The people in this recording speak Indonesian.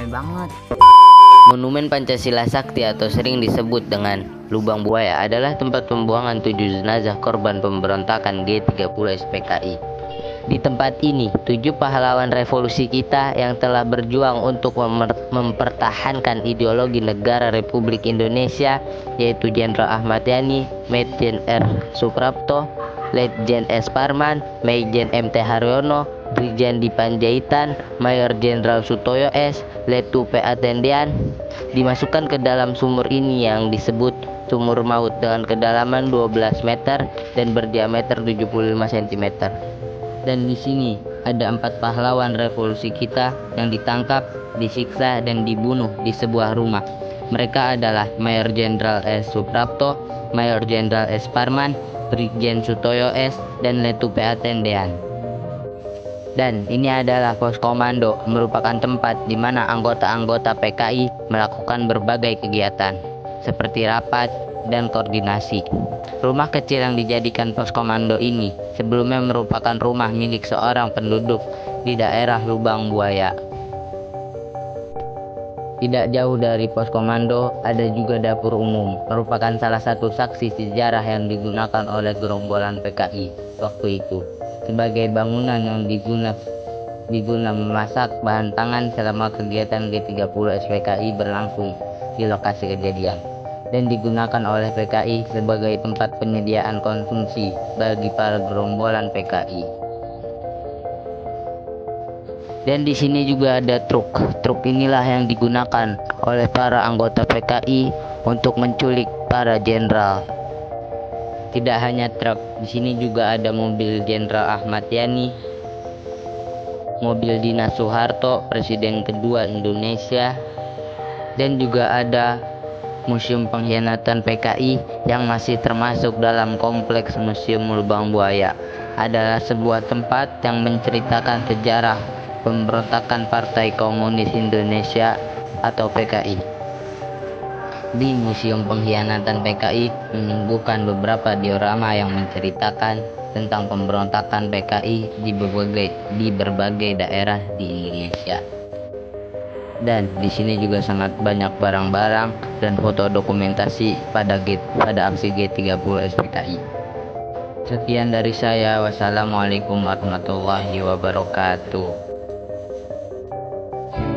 rame banget. Monumen Pancasila Sakti atau sering disebut dengan Lubang Buaya adalah tempat pembuangan 7 jenazah korban pemberontakan G30 SPKI. Di tempat ini, 7 pahlawan revolusi kita yang telah berjuang untuk mempertahankan ideologi negara Republik Indonesia, yaitu Jenderal Ahmad Yani, Majen R. Suprapto, Letjen S. Parman, Majen MT Haryono, Brigjen di Panjaitan, Mayor Jenderal Sutoyo S, Letu PA Tendean, dimasukkan ke dalam sumur ini yang disebut sumur maut dengan kedalaman 12 meter dan berdiameter 75 cm. Dan di sini ada 4 pahlawan revolusi kita yang ditangkap, disiksa, dan dibunuh di sebuah rumah. Mereka adalah Mayor Jenderal S. Suprapto, Mayor Jenderal S. Parman, Brigjen Sutoyo S, dan Letu PA Tendean. Dan ini adalah pos komando, merupakan tempat di mana anggota-anggota PKI melakukan berbagai kegiatan seperti rapat dan koordinasi. Rumah kecil yang dijadikan pos komando ini sebelumnya merupakan rumah milik seorang penduduk di daerah Lubang Buaya. Tidak jauh dari pos komando ada juga dapur umum, merupakan salah satu saksi sejarah yang digunakan oleh gerombolan PKI waktu itu sebagai bangunan yang diguna memasak bahan pangan selama kegiatan G30 SPKI berlangsung di lokasi kejadian, dan digunakan oleh PKI sebagai tempat penyediaan konsumsi bagi para gerombolan PKI. Dan di sini juga ada truk. Truk inilah yang digunakan oleh para anggota PKI untuk menculik para jenderal. Tidak hanya truk, di sini juga ada mobil Jenderal Ahmad Yani, mobil dinas Soeharto, Presiden kedua Indonesia, dan juga ada Museum Pengkhianatan PKI yang masih termasuk dalam kompleks Museum Lubang Buaya. Adalah sebuah tempat yang menceritakan sejarah pemberontakan Partai Komunis Indonesia atau PKI. Di Museum Pengkhianatan PKI menyuguhkan beberapa diorama yang menceritakan tentang pemberontakan PKI di berbagai daerah di Indonesia. Dan di sini juga sangat banyak barang-barang dan foto dokumentasi pada aksi G30 SPKI. Sekian dari saya. Wassalamualaikum warahmatullahi wabarakatuh.